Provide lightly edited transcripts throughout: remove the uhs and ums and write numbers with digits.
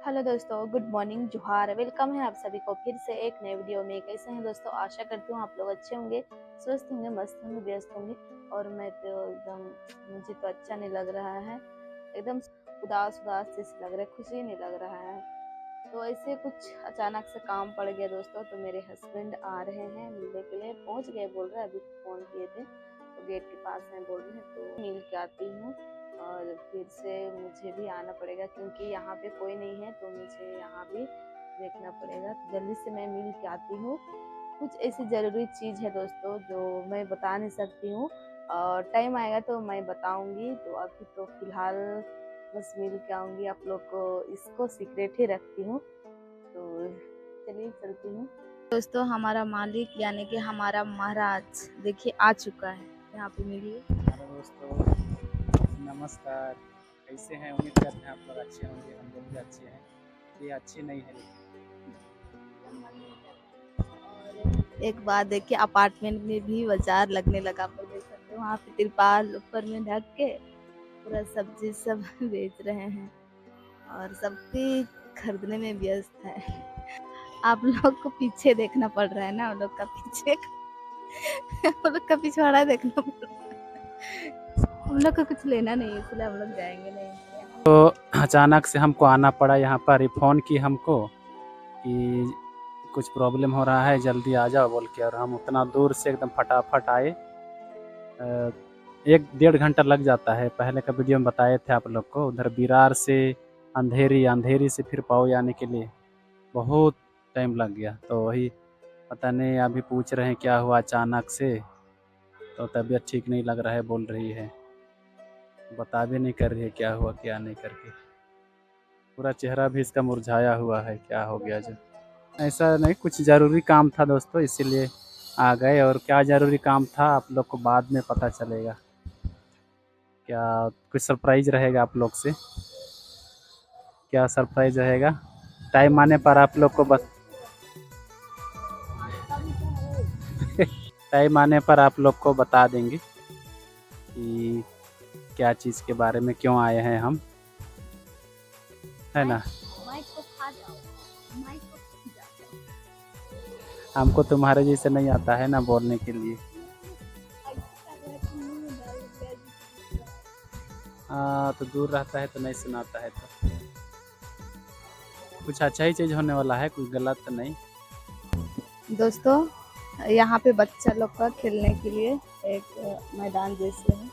Hello दोस्तों, good morning, जोहार। Welcome है आप सभी को फिर से एक नए वीडियो में। कैसे हैं दोस्तों? आशा करती हूँ आप लोग अच्छे होंगे, स्वस्थ होंगे, मस्त होंगे, व्यस्त होंगे। और मैं तो एकदम, मुझे तो अच्छा नहीं लग रहा है, एकदम उदास उदास जैसे लग रहा है, खुशी नहीं लग रहा है। तो ऐसे कुछ अचानक से काम पड़ गया दोस्तों। तो मेरे हस्बैंड आ रहे हैं मिलने के लिए, पहुँच गए बोल रहे हैं, अभी फ़ोन किए थे तो गेट के पास हैं बोल रहे हैं, तो मिल के आती हूँ। और फिर से मुझे भी आना पड़ेगा क्योंकि यहाँ पे कोई नहीं है, तो मुझे यहाँ भी देखना पड़ेगा। तो जल्दी से मैं मिल के आती हूँ। कुछ ऐसी ज़रूरी चीज़ है दोस्तों जो मैं बता नहीं सकती हूँ, और टाइम आएगा तो मैं बताऊँगी। तो अभी तो फ़िलहाल बस मिल के आऊँगी, आप लोग को इसको सीक्रेट ही रखती हूँ। तो चलिए चलती हूँ दोस्तों। हमारा मालिक यानी कि हमारा महाराज देखिए आ चुका है, यहाँ पे मिलिए। हेलो दोस्तों, नमस्कार। कैसे हैं? उम्मीद करते हैं आप लोग अच्छे होंगे। हम लोग भी अच्छे हैं। ये अच्छी नहीं है और एक बात देखिए, अपार्टमेंट में भी बाजार लगने लगा, आप लोग देख सकते हो। वहाँ पे तिरपाल ऊपर में ढक के पूरा सब्जी सब बेच रहे हैं और सबकी खरीदने में व्यस्त है। आप लोग को पीछे देखना पड़ रहा है ना, हम लोग का पीछे हम लोग का पिछवाड़ा देखना पड़ रहा है। हम लोग को कुछ लेना नहीं है, इसलिए हम लोग जाएंगे नहीं। तो अचानक से हमको आना पड़ा यहाँ पर। ही फ़ोन की हमको कि कुछ प्रॉब्लम हो रहा है, जल्दी आ जाओ बोल के। और हम उतना दूर से एकदम फटाफट आए। 1 डेढ़ घंटा लग जाता है। पहले का वीडियो में बताए थे आप लोग को। उधर बिरार से अंधेरी, अंधेरी से फिर पाओ आने के लिए बहुत टाइम लग गया। तो वही पता नहीं, अभी पूछ रहे हैं क्या हुआ अचानक से। तो तबीयत ठीक नहीं लग रहा है बोल रही है, बता भी नहीं कर रही है क्या हुआ क्या नहीं करके। पूरा चेहरा भी इसका मुरझाया हुआ है, क्या हो गया जो। ऐसा नहीं, कुछ ज़रूरी काम था दोस्तों, इसीलिए आ गए। और क्या ज़रूरी काम था आप लोग को बाद में पता चलेगा। क्या कुछ सरप्राइज रहेगा आप लोग से? क्या सरप्राइज रहेगा? टाइम आने पर आप लोग को बस टाइम आने पर आप लोग को बता देंगे कि क्या चीज़ के बारे में, क्यों आए हैं हम, है ना। माइक को खा जाओ, माइक को खा जाओ। हमको तुम्हारे जैसे नहीं आता है ना बोलने के लिए। हाँ, तो दूर रहता है तो नहीं सुनाता है। तो कुछ अच्छा ही चीज़ होने वाला है, कुछ गलत तो नहीं। दोस्तों, यहाँ पे बच्चा लोग का खेलने के लिए एक मैदान जैसे है,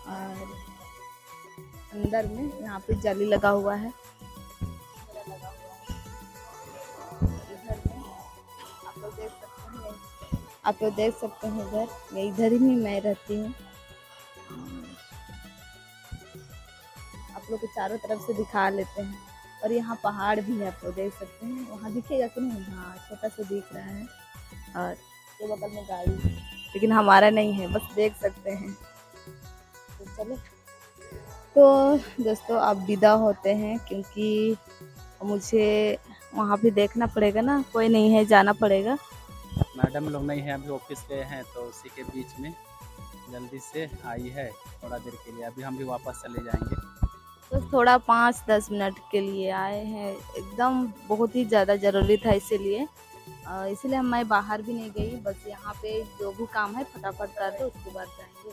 और अंदर में यहाँ पे जाली लगा हुआ है। इधर में आप लोग देख सकते हैं, आप लोग देख सकते हैं इधर ही मैं रहती हूँ। आप लोग को चारों तरफ से दिखा लेते हैं। और यहाँ पहाड़ भी है, आप लोग देख सकते हैं। वहाँ दिखेगा कि नहीं? हाँ, छोटा सा दिख रहा है। और ये बगल में गाड़ी, लेकिन हमारा नहीं है, बस देख सकते हैं। तो चलो, तो दोस्तों अब विदा होते हैं क्योंकि मुझे वहाँ भी देखना पड़ेगा ना, कोई नहीं है, जाना पड़ेगा। मैडम लोग नहीं हैं, अभी ऑफिस गए हैं, तो उसी के बीच में जल्दी से आई है थोड़ा देर के लिए। अभी हम भी वापस चले जाएंगे। तो थोड़ा 5-10 मिनट के लिए आए हैं, एकदम बहुत ही ज़्यादा ज़रूरी था, इसीलिए इसलिए मैं बाहर भी नहीं गई। बस यहाँ पे जो भी काम है फटाफट कर दो, उसके बाद जाएंगे।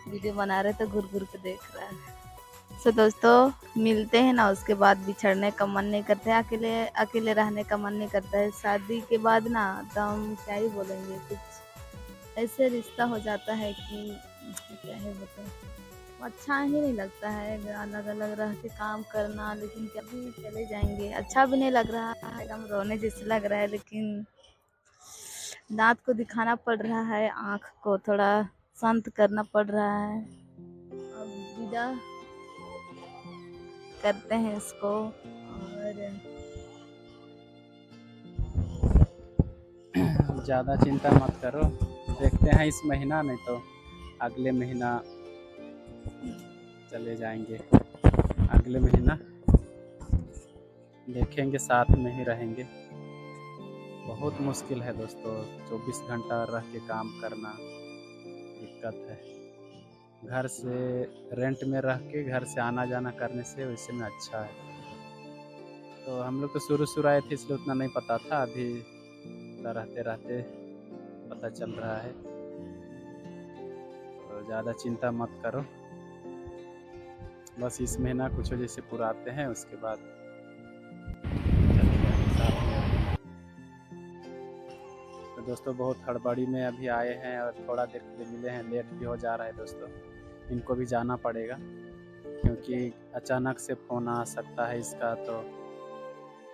वीडियो बना रहे तो घूर घूर के देख रहा है। तो दोस्तों मिलते हैं ना, उसके बाद बिछड़ने का मन नहीं करता है, अकेले अकेले रहने का मन नहीं करता है। शादी के बाद ना तो हम क्या ही बोलेंगे, कुछ ऐसे रिश्ता हो जाता है कि क्या है बताएं, अच्छा ही नहीं लगता है अलग अलग रह के काम करना। लेकिन कभी चले जाएंगे, अच्छा भी नहीं लग रहा है, एकदम रोने जैसे लग रहा है। लेकिन दांत को दिखाना पड़ रहा है, आँख को थोड़ा शांत करना पड़ रहा है। अब विदा करते हैं इसको। और ज़्यादा चिंता मत करो, देखते हैं इस महीना, नहीं तो अगले महीना चले जाएंगे। अगले महीना देखेंगे, साथ में ही रहेंगे। बहुत मुश्किल है दोस्तों, 24 घंटा रह के काम करना दिक्कत है। घर से रेंट में रह के घर से आना जाना करने से वैसे में अच्छा है। तो हम लोग तो शुरू आए थे इसलिए उतना नहीं पता था, अभी रहते रहते पता चल रहा है। तो ज़्यादा चिंता मत करो, बस इस महीना कुछ वजह से पुराते हैं, उसके बाद चलते हैं साथ में। तो दोस्तों बहुत हड़बड़ी में अभी आए हैं और थोड़ा देर के लिए मिले हैं, लेट भी हो जा रहा है दोस्तों। इनको भी जाना पड़ेगा क्योंकि अचानक से फ़ोन आ सकता है इसका, तो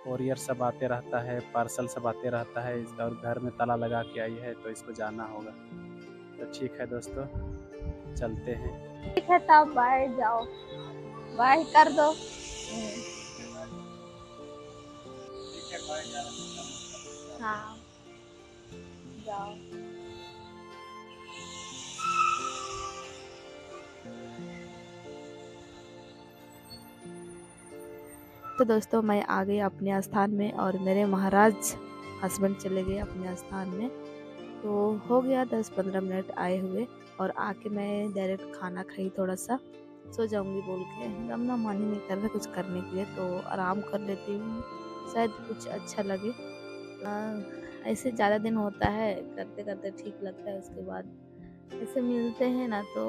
कोरियर सब आते रहता है, पार्सल सब आते रहता है इसका, और घर में ताला लगा के आई है तो इसको जाना होगा। तो ठीक है दोस्तों, चलते हैं। ठीक है तब बाय, जाओ बाय कर दो। हाँ जाओ। तो दोस्तों मैं आ गई अपने स्थान में और मेरे महाराज हस्बैंड चले गए अपने स्थान में। तो हो गया 10-15 मिनट आए हुए, और आके मैं डायरेक्ट खाना खाई, थोड़ा सा सो जाऊंगी बोल के एकदम ना मन ही नहीं कर रहा कुछ करने के लिए, तो आराम कर लेती हूँ, शायद कुछ अच्छा लगे। ऐसे ज़्यादा दिन होता है करते करते ठीक लगता है, उसके बाद ऐसे मिलते हैं ना तो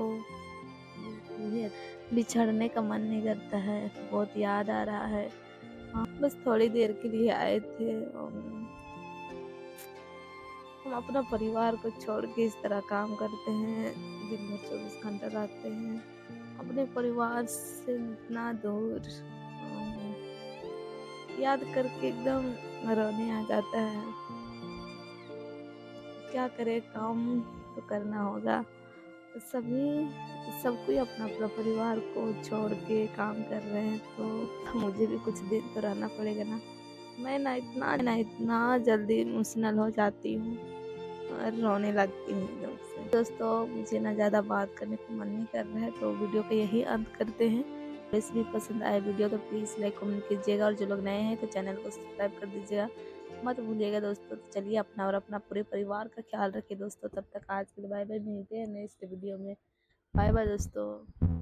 बिछड़ने का मन नहीं करता है, बहुत याद आ रहा है। हाँ बस थोड़ी देर के लिए आए थे। हम अपना परिवार को छोड़ के इस तरह काम करते हैं, दिन भर 24 घंटा रहते हैं अपने परिवार से इतना दूर, याद करके एकदम रोने आ जाता है। क्या करे, काम तो करना होगा। सब कोई अपना अपना परिवार को छोड़ के काम कर रहे हैं, तो मुझे भी कुछ दिन तो रहना पड़ेगा ना। मैं ना इतना जल्दी इमोशनल हो जाती हूँ और रोने लगती हूँ एकदम से। दोस्तों मुझे ना ज़्यादा बात करने का मन नहीं कर रहा है, तो वीडियो का यही अंत करते हैं। रेसिपी पसंद आए वीडियो तो प्लीज़ लाइक कमेंट कीजिएगा, और जो लोग नए हैं तो चैनल को सब्सक्राइब कर दीजिएगा मत भूलिएगा दोस्तों। तो चलिए अपना और अपना पूरे परिवार का ख्याल रखिए दोस्तों। तब तक आज के लिए बाय बाय, मिलते हैं नेक्स्ट वीडियो में। बाय बाय दोस्तों।